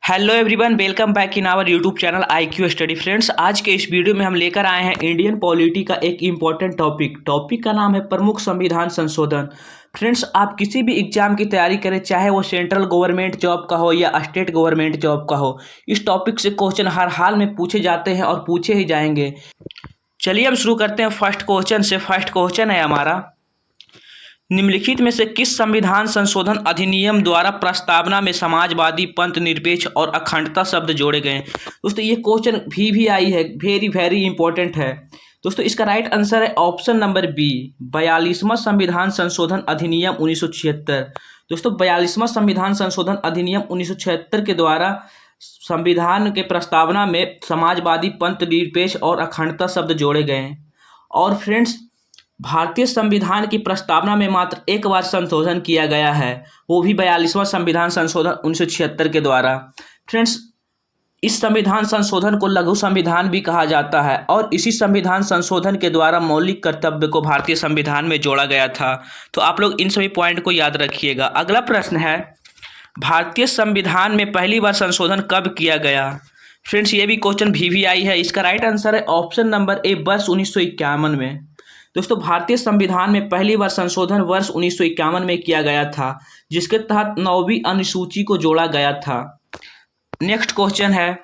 Hello everyone, welcome back in our YouTube channel IQ study. Friends, आज के इस video में हम लेकर आए हैं इंडियन पॉलिटी का एक इम्पॉर्टेंट टॉपिक का नाम है प्रमुख संविधान संशोधन। फ्रेंड्स, आप किसी भी एग्जाम की तैयारी करें, चाहे वो सेंट्रल गवर्नमेंट जॉब का हो या स्टेट गवर्नमेंट जॉब का हो, इस टॉपिक से क्वेश्चन हर हाल में पूछे जाते हैं और पूछे ही जाएंगे। चलिए हम शुरू करते हैं फर्स्ट क्वेश्चन से। फर्स्ट क्वेश्चन है हमारा, निम्नलिखित में से किस संविधान संशोधन अधिनियम द्वारा प्रस्तावना में समाजवादी, पंथ निरपेक्ष और अखंडता शब्द जोड़े गए? दोस्तों, ये क्वेश्चन भी आई है, वेरी वेरी इंपॉर्टेंट है। दोस्तों, इसका राइट आंसर है ऑप्शन नंबर बी, 42वां संविधान संशोधन अधिनियम 1976। दोस्तों, 42वां संविधान संशोधन अधिनियम 1976 के द्वारा संविधान के प्रस्तावना में समाजवादी, पंथ निरपेक्ष और अखंडता शब्द जोड़े गए। और फ्रेंड्स, भारतीय संविधान की प्रस्तावना में मात्र एक बार संशोधन किया गया है, वो भी 42वां संविधान संशोधन 1976 के द्वारा। फ्रेंड्स, इस संविधान संशोधन को लघु संविधान भी कहा जाता है और इसी संविधान संशोधन के द्वारा मौलिक कर्तव्य को भारतीय संविधान में जोड़ा गया था। तो आप लोग इन सभी पॉइंट को याद रखिएगा। अगला प्रश्न है, भारतीय संविधान में पहली बार संशोधन कब किया गया? फ्रेंड्स, ये भी क्वेश्चन भी आई है। इसका राइट आंसर है ऑप्शन नंबर ए, वर्ष 1951 में। दोस्तों, भारतीय संविधान में पहली बार संशोधन वर्ष 1951 में किया गया था, जिसके तहत 9वीं अनुसूची को जोड़ा गया था। नेक्स्ट क्वेश्चन है,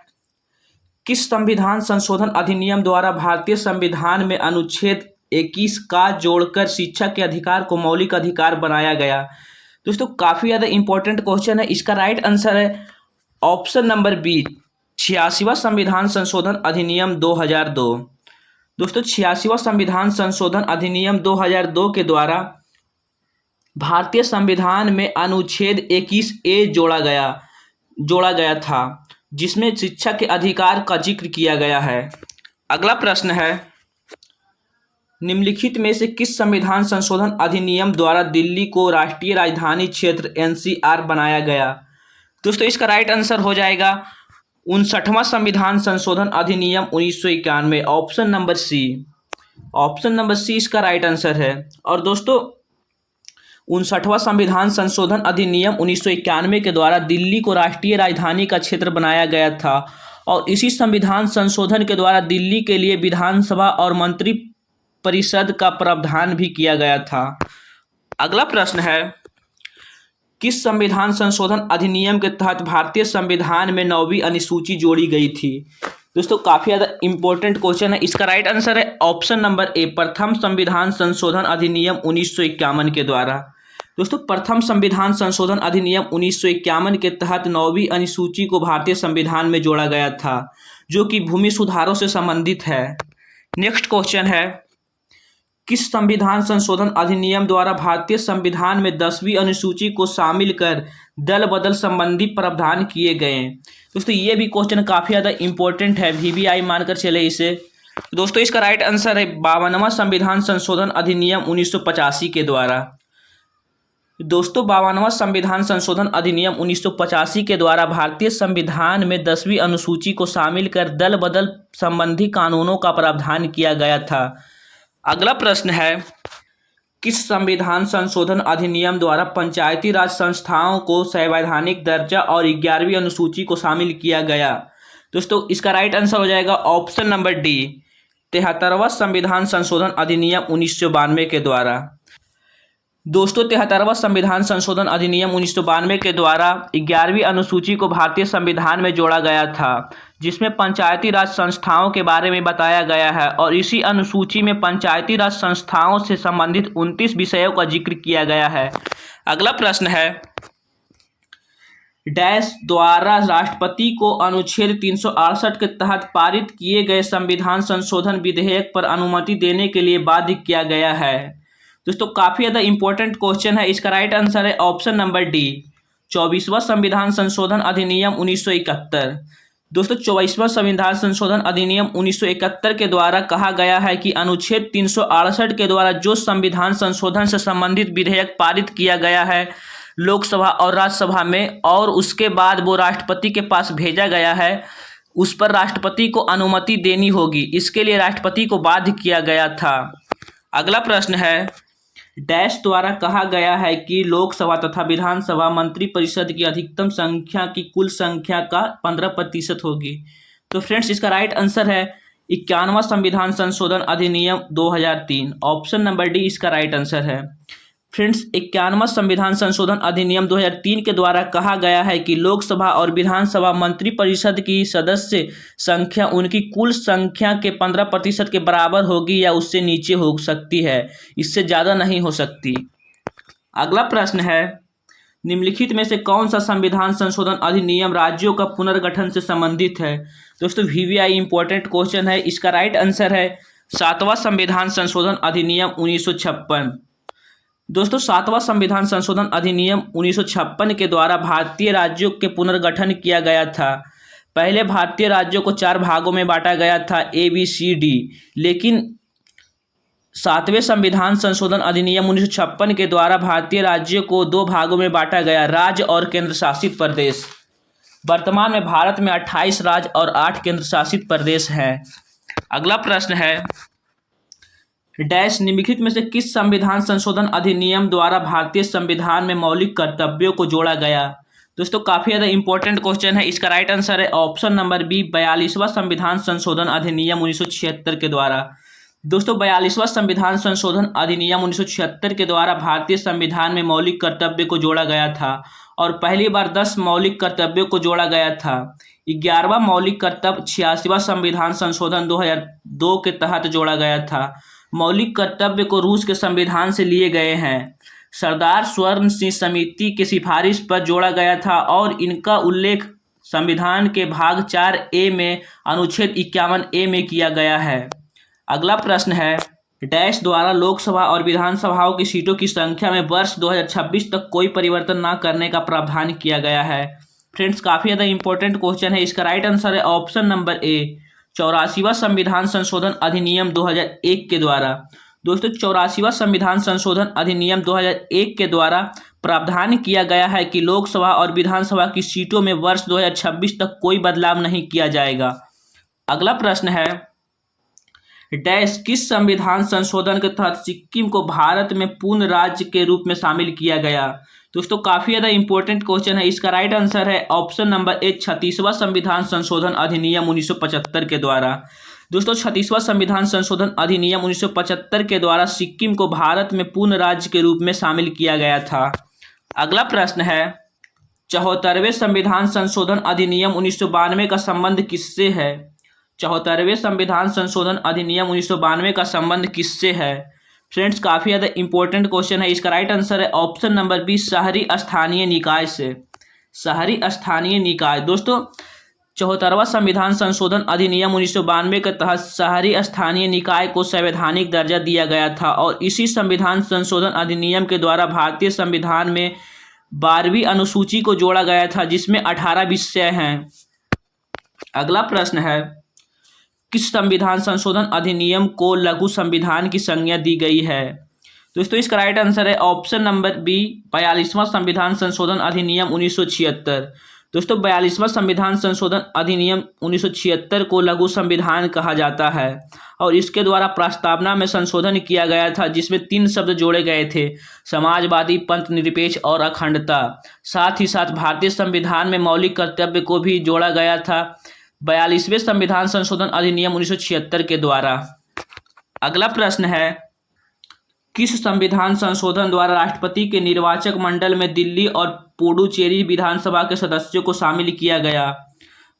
किस संविधान संशोधन अधिनियम द्वारा भारतीय संविधान में अनुच्छेद 21 का जोड़कर शिक्षा के अधिकार को मौलिक अधिकार बनाया गया? दोस्तों, काफी ज्यादा इंपॉर्टेंट क्वेश्चन है। इसका राइट आंसर है ऑप्शन नंबर बी, 86वां संविधान संशोधन अधिनियम 2002। दोस्तों, 86वां संविधान संशोधन अधिनियम 2002 के द्वारा भारतीय संविधान में अनुच्छेद 21A जोड़ा गया था, जिसमें शिक्षा के अधिकार का जिक्र किया गया है। अगला प्रश्न है, निम्नलिखित में से किस संविधान संशोधन अधिनियम द्वारा दिल्ली को राष्ट्रीय राजधानी क्षेत्र NCR बनाया गया? दोस्तों, इसका राइट आंसर हो जाएगा 59वां संविधान संशोधन अधिनियम 1991, option number C. Option number C इसका राइट आंसर है। और दोस्तों, 59वां संविधान संशोधन अधिनियम 1991 के द्वारा दिल्ली को राष्ट्रीय राजधानी का क्षेत्र बनाया गया था और इसी संविधान संशोधन के द्वारा दिल्ली के लिए विधानसभा और मंत्री परिषद का प्रावधान भी किया गया था। अगला प्रश्न है, किस संविधान संशोधन अधिनियम के तहत भारतीय संविधान में 9वीं अनुसूची जोड़ी गई थी? दोस्तों, काफी ज्यादा इंपॉर्टेंट क्वेश्चन है। इसका राइट आंसर है ऑप्शन नंबर ए, प्रथम संविधान संशोधन अधिनियम 1951 के द्वारा। दोस्तों, प्रथम संविधान संशोधन अधिनियम 1951 के तहत 9वीं अनुसूची को भारतीय संविधान में जोड़ा गया था, जो कि भूमि सुधारों से संबंधित है। नेक्स्ट क्वेश्चन है, किस संविधान संशोधन अधिनियम द्वारा भारतीय संविधान में 10वीं अनुसूची को शामिल कर दल बदल संबंधी प्रावधान किए गए? दोस्तों, ये भी क्वेश्चन काफी ज्यादा इंपॉर्टेंट है, VVI मानकर चले इसे। दोस्तों, इसका राइट आंसर है 52वां संविधान संशोधन अधिनियम 1985 के द्वारा। दोस्तों, 52वां संविधान संशोधन अधिनियम 1985 के द्वारा भारतीय संविधान में 10वीं अनुसूची को शामिल कर दल बदल संबंधी कानूनों का प्रावधान किया गया था। अगला प्रश्न है, किस संविधान संशोधन अधिनियम द्वारा पंचायती राज संस्थाओं को संवैधानिक दर्जा और 11वीं अनुसूची को शामिल किया गया? दोस्तों, इसका राइट आंसर हो जाएगा ऑप्शन नंबर डी, 73वां संविधान संशोधन अधिनियम 1992 के द्वारा। दोस्तों, 73वां संविधान संशोधन अधिनियम 1992 के द्वारा 11वीं अनुसूची को भारतीय संविधान में जोड़ा गया था, जिसमें पंचायती राज संस्थाओं के बारे में बताया गया है और इसी अनुसूची में पंचायती राज संस्थाओं से संबंधित 29 विषयों का जिक्र किया गया है। अगला प्रश्न है, डैश द्वारा राष्ट्रपति को अनुच्छेद 368 के तहत पारित किए गए संविधान संशोधन विधेयक पर अनुमति देने के लिए बाध्य किया गया है? दोस्तों, काफी ज्यादा इंपॉर्टेंट क्वेश्चन है। इसका राइट आंसर है ऑप्शन नंबर डी, 24वां संविधान संशोधन अधिनियम 1971। दोस्तों, 24वां संविधान संशोधन अधिनियम 1971 के द्वारा कहा गया है कि अनुच्छेद 368 के द्वारा जो संविधान संशोधन से संबंधित विधेयक पारित किया गया है लोकसभा और राज्यसभा में और उसके बाद वो राष्ट्रपति के पास भेजा गया है, उस पर राष्ट्रपति को अनुमति देनी होगी। इसके लिए राष्ट्रपति को बाध्य किया गया था। अगला प्रश्न है, डैश द्वारा कहा गया है कि लोकसभा तथा विधानसभा मंत्रिपरिषद की अधिकतम संख्या की कुल संख्या का 15% होगी। तो फ्रेंड्स इसका राइट आंसर है 91वां संविधान संशोधन अधिनियम 2003। ऑप्शन नंबर डी इसका राइट आंसर है। फ्रेंड्स 91वां संविधान संशोधन अधिनियम 2003 के द्वारा कहा गया है कि लोकसभा और विधानसभा मंत्रिपरिषद की सदस्य संख्या उनकी कुल संख्या के 15% के बराबर होगी या उससे नीचे हो सकती है, इससे ज़्यादा नहीं हो सकती। अगला प्रश्न है, निम्नलिखित में से कौन सा संविधान संशोधन अधिनियम राज्यों का पुनर्गठन से संबंधित है। दोस्तों वीवीआई इंपॉर्टेंट क्वेश्चन है। इसका राइट आंसर है 7वां संविधान संशोधन अधिनियम 1956। दोस्तों 7वां संविधान संशोधन अधिनियम 1956 के द्वारा भारतीय राज्यों के पुनर्गठन किया गया था। पहले भारतीय राज्यों को 4 भागों में बांटा गया था, ए बी सी डी, लेकिन 7वें संविधान संशोधन अधिनियम 1956 के द्वारा भारतीय राज्यों को 2 भागों में बांटा गया, राज्य और केंद्र शासित प्रदेश। वर्तमान में भारत में 28 राज्य और 8 केंद्र शासित प्रदेश हैं। अगला प्रश्न है, डैश निम्नलिखित में से किस संविधान संशोधन अधिनियम द्वारा भारतीय संविधान में मौलिक कर्तव्यों को जोड़ा गया। दोस्तों काफ़ी ज़्यादा इंपॉर्टेंट क्वेश्चन है। इसका राइट आंसर है ऑप्शन नंबर बी 42वां संविधान संशोधन अधिनियम 1976 के द्वारा। दोस्तों 42वां संविधान संशोधन अधिनियम 1976 के द्वारा भारतीय संविधान में मौलिक कर्तव्य को जोड़ा गया था और पहली बार 10 मौलिक कर्तव्यों को जोड़ा गया था। 11वां मौलिक कर्तव्य 86वां संविधान संशोधन 2002 के तहत जोड़ा गया था। मौलिक कर्तव्य को रूस के संविधान से लिए गए हैं। सरदार स्वर्ण सिंह समिति की सिफारिश पर जोड़ा गया था और इनका उल्लेख संविधान के भाग 4A में अनुच्छेद 51A में किया गया है। अगला प्रश्न है, डैश द्वारा लोकसभा और विधानसभाओं की सीटों की संख्या में वर्ष 2026 तक कोई परिवर्तन न करने का प्रावधान किया गया है। फ्रेंड्स काफ़ी ज़्यादा इंपॉर्टेंट क्वेश्चन है। इसका राइट आंसर है ऑप्शन नंबर ए 84वां संविधान संशोधन अधिनियम 2001 के द्वारा। दोस्तों 84वां संविधान संशोधन अधिनियम 2001 के द्वारा प्रावधान किया गया है कि लोकसभा और विधानसभा की सीटों में वर्ष 2026 तक कोई बदलाव नहीं किया जाएगा। अगला प्रश्न है, डैश किस संविधान संशोधन के तहत सिक्किम को भारत में पूर्ण राज्य के रूप में शामिल किया गया। दोस्तों काफ़ी ज़्यादा इंपॉर्टेंट क्वेश्चन है। इसका राइट आंसर है ऑप्शन नंबर ए 36वां संविधान संशोधन अधिनियम 1975 के द्वारा। दोस्तों 36वां संविधान संशोधन अधिनियम 1975 के द्वारा सिक्किम को भारत में पूर्ण राज्य के रूप में शामिल किया गया था। अगला प्रश्न है, 74वें संविधान संशोधन अधिनियम 1992 का संबंध किससे है। 74वें संविधान संशोधन अधिनियम 1992 का संबंध किससे है। फ्रेंड्स काफ़ी ज़्यादा इंपॉर्टेंट क्वेश्चन है। इसका राइट आंसर है ऑप्शन नंबर बी शहरी स्थानीय निकाय से। शहरी स्थानीय निकाय। दोस्तों 74वां संविधान संशोधन अधिनियम 1992 के तहत शहरी स्थानीय निकाय को संवैधानिक दर्जा दिया गया था और इसी संविधान संशोधन अधिनियम के द्वारा भारतीय संविधान में 12वीं अनुसूची को जोड़ा गया था, जिसमें 18 विषय हैं। अगला प्रश्न है, किस संविधान संशोधन अधिनियम को लघु संविधान की संज्ञा दी गई है। दोस्तों इसका राइट आंसर है ऑप्शन नंबर बी 42वां संविधान संशोधन अधिनियम 1976। दोस्तों 42वां संविधान संशोधन अधिनियम 1976 को लघु संविधान कहा जाता है और इसके द्वारा प्रस्तावना में संशोधन किया गया था, जिसमें 3 शब्द जोड़े गए थे, समाजवादी, पंथ निरपेक्ष और अखंडता। साथ ही साथ भारतीय संविधान में मौलिक कर्तव्य को भी जोड़ा गया था 42वें संविधान संशोधन अधिनियम 1976 के द्वारा। अगला प्रश्न है, किस संविधान संशोधन द्वारा राष्ट्रपति के निर्वाचक मंडल में दिल्ली और पुडुचेरी विधानसभा के सदस्यों को शामिल किया गया।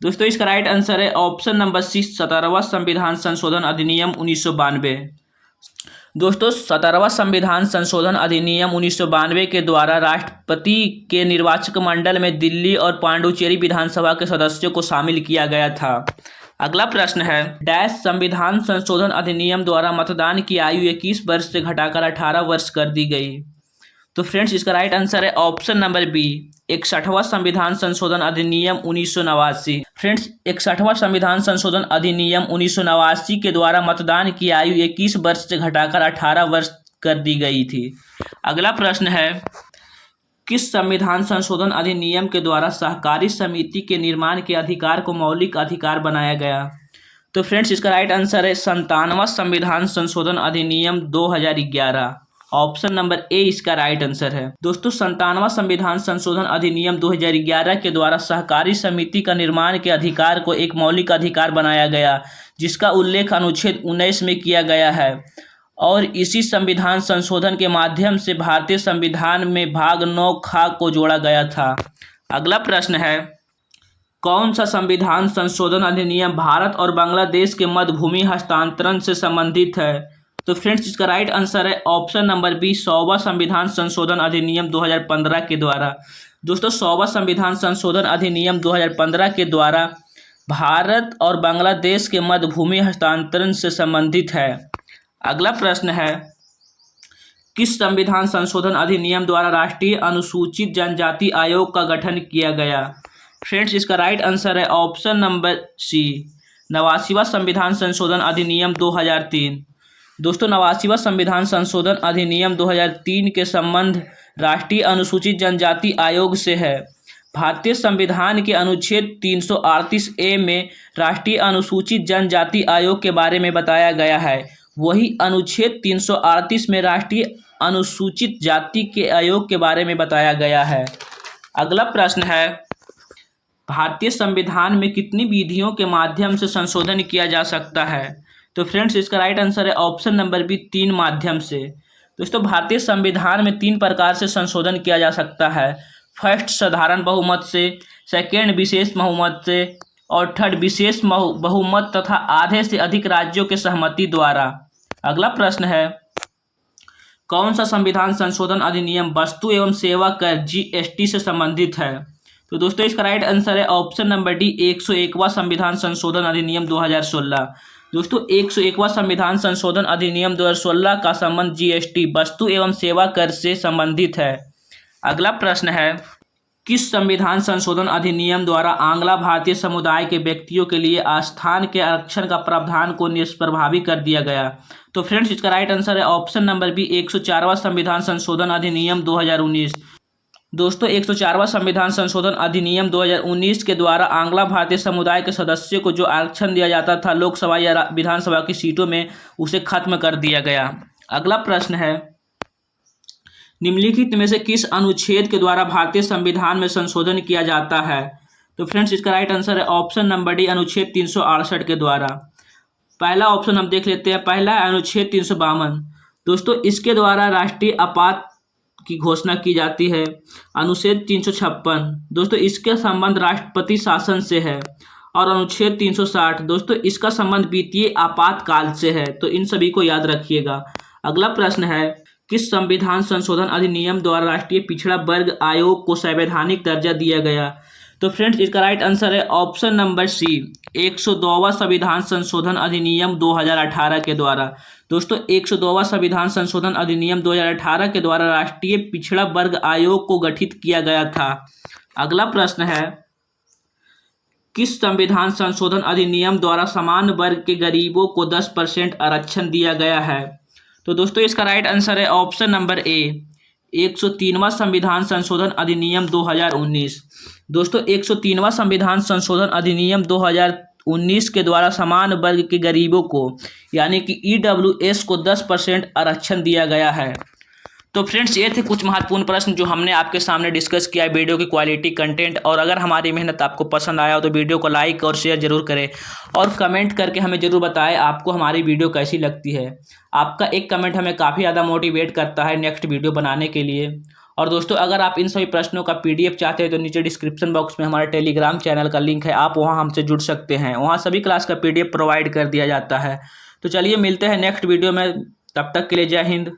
दोस्तों इसका राइट आंसर है ऑप्शन नंबर सी 17वां संविधान संशोधन अधिनियम 1992। दोस्तों 17वां संविधान संशोधन अधिनियम 1992 के द्वारा राष्ट्रपति के निर्वाचक मंडल में दिल्ली और पांडुचेरी विधानसभा के सदस्यों को शामिल किया गया था। अगला प्रश्न है, डैश संविधान संशोधन अधिनियम द्वारा मतदान की आयु 21 वर्ष से घटाकर 18 वर्ष कर दी गई। तो फ्रेंड्स इसका राइट आंसर है ऑप्शन नंबर बी 61वां संविधान संशोधन अधिनियम 1989। फ्रेंड्स 61वां संविधान संशोधन अधिनियम 1989 के द्वारा मतदान की आयु 21 वर्ष से घटाकर 18 वर्ष कर दी गई थी। अगला प्रश्न है, किस संविधान संशोधन अधिनियम के द्वारा सहकारी समिति के निर्माण के अधिकार को मौलिक अधिकार बनाया गया। तो फ्रेंड्स इसका राइट आंसर है 97वां संविधान संशोधन अधिनियम 2011। ऑप्शन नंबर ए इसका राइट आंसर है। दोस्तों 97वां संविधान संशोधन अधिनियम 2011 के द्वारा सहकारी समिति का निर्माण के अधिकार को एक मौलिक अधिकार बनाया गया, जिसका उल्लेख अनुच्छेद 19 में किया गया है और इसी संविधान संशोधन के माध्यम से भारतीय संविधान में भाग 9 ख को जोड़ा गया था। अगला प्रश्न है, कौन सा संविधान संशोधन अधिनियम भारत और बांग्लादेश के मध्य भूमि हस्तांतरण से संबंधित है? तो फ्रेंड्स इसका राइट आंसर है ऑप्शन नंबर बी 100वां संविधान संशोधन अधिनियम 2015 के द्वारा। दोस्तों 100वां संविधान संशोधन अधिनियम 2015 के द्वारा भारत और बांग्लादेश के मध्य भूमि हस्तांतरण से संबंधित है। अगला प्रश्न है, किस संविधान संशोधन अधिनियम द्वारा राष्ट्रीय अनुसूचित जनजाति आयोग का गठन किया गया? फ्रेंड्स इसका राइट आंसर है ऑप्शन नंबर सी 89वां संविधान संशोधन अधिनियम 2003। दोस्तों 89वां संविधान संशोधन अधिनियम 2003 के संबंध राष्ट्रीय अनुसूचित जनजाति आयोग से है। भारतीय संविधान के अनुच्छेद 338A में राष्ट्रीय अनुसूचित जनजाति आयोग के बारे में बताया गया है। वही अनुच्छेद 338 में राष्ट्रीय अनुसूचित जाति के आयोग के बारे में बताया गया है। अगला प्रश्न है, भारतीय संविधान में कितनी विधियों के माध्यम से संशोधन किया जा सकता है? तो फ्रेंड्स इसका राइट आंसर है ऑप्शन नंबर बी 3 माध्यम से। दोस्तों भारतीय संविधान में 3 प्रकार से संशोधन किया जा सकता है। फर्स्ट साधारण बहुमत से, सेकेंड विशेष बहुमत से और थर्ड विशेष बहुमत तथा आधे से अधिक राज्यों के सहमति द्वारा। अगला प्रश्न है, कौन सा संविधान संशोधन अधिनियम वस्तु एवं सेवा कर GST से संबंधित है? तो दोस्तों इसका राइट आंसर है ऑप्शन नंबर डी 101वां संविधान संशोधन अधिनियम 2016। दोस्तों 101वां संविधान संशोधन अधिनियम 2016 का संबंध GST वस्तु एवं सेवा कर से संबंधित है। अगला प्रश्न है, किस संविधान संशोधन अधिनियम द्वारा आंग्ला भारतीय समुदाय के व्यक्तियों के लिए आस्थान के आरक्षण का प्रावधान को निष्प्रभावी कर दिया गया? तो फ्रेंड्स इसका राइट आंसर है ऑप्शन नंबर बी 104वां संविधान संशोधन अधिनियम 2019। दोस्तों 104वां संविधान संशोधन अधिनियम 2019 के द्वारा आंग्ला भारतीय समुदाय के सदस्यों को जो आरक्षण दिया जाता था लोकसभा या विधानसभा की सीटों में, उसे खत्म कर दिया गया। अगला प्रश्न है, निम्नलिखित में से किस अनुच्छेद के द्वारा भारतीय संविधान में संशोधन किया जाता है? तो फ्रेंड्स इसका राइट आंसर है ऑप्शन नंबर डी अनुच्छेद 368 के द्वारा। पहला ऑप्शन हम देख लेते हैं, पहला है अनुच्छेद 352। दोस्तों इसके द्वारा राष्ट्रीय आपात की घोषणा की जाती है। अनुच्छेद 356 दोस्तों इसका संबंध राष्ट्रपति शासन से है। और अनुच्छेद 360 दोस्तों इसका संबंध वित्तीय आपातकाल से है। तो इन सभी को याद रखिएगा। अगला प्रश्न है, किस संविधान संशोधन अधिनियम द्वारा राष्ट्रीय पिछड़ा वर्ग आयोग को संवैधानिक दर्जा दिया गया? तो फ्रेंड्स इसका राइट आंसर है ऑप्शन नंबर सी 102वां संविधान संशोधन अधिनियम 2018 के द्वारा। दोस्तों 102वां संविधान संशोधन अधिनियम 2018 के द्वारा राष्ट्रीय पिछड़ा वर्ग आयोग को गठित किया गया था। अगला प्रश्न है, किस संविधान संशोधन अधिनियम द्वारा समान वर्ग के गरीबों को 10% आरक्षण दिया गया है? तो दोस्तों इसका राइट आंसर है ऑप्शन नंबर ए 103वां संविधान संशोधन अधिनियम 2019। दोस्तों 103वां संविधान संशोधन अधिनियम 2019 के द्वारा समान वर्ग के गरीबों को यानी कि EWS को 10% आरक्षण दिया गया है। तो फ्रेंड्स ये थे कुछ महत्वपूर्ण प्रश्न जो हमने आपके सामने डिस्कस किया है। वीडियो की क्वालिटी, कंटेंट और अगर हमारी मेहनत आपको पसंद आया हो तो वीडियो को लाइक और शेयर जरूर करें और कमेंट करके हमें ज़रूर बताएं आपको हमारी वीडियो कैसी लगती है। आपका एक कमेंट हमें काफ़ी ज़्यादा मोटिवेट करता है नेक्स्ट वीडियो बनाने के लिए। और दोस्तों अगर आप इन सभी प्रश्नों का PDF चाहते हैं तो नीचे डिस्क्रिप्शन बॉक्स में हमारे टेलीग्राम चैनल का लिंक है, आप वहाँ हमसे जुड़ सकते हैं। वहाँ सभी क्लास का PDF प्रोवाइड कर दिया जाता है। तो चलिए मिलते हैं नेक्स्ट वीडियो में, तब तक के लिए जय हिंद।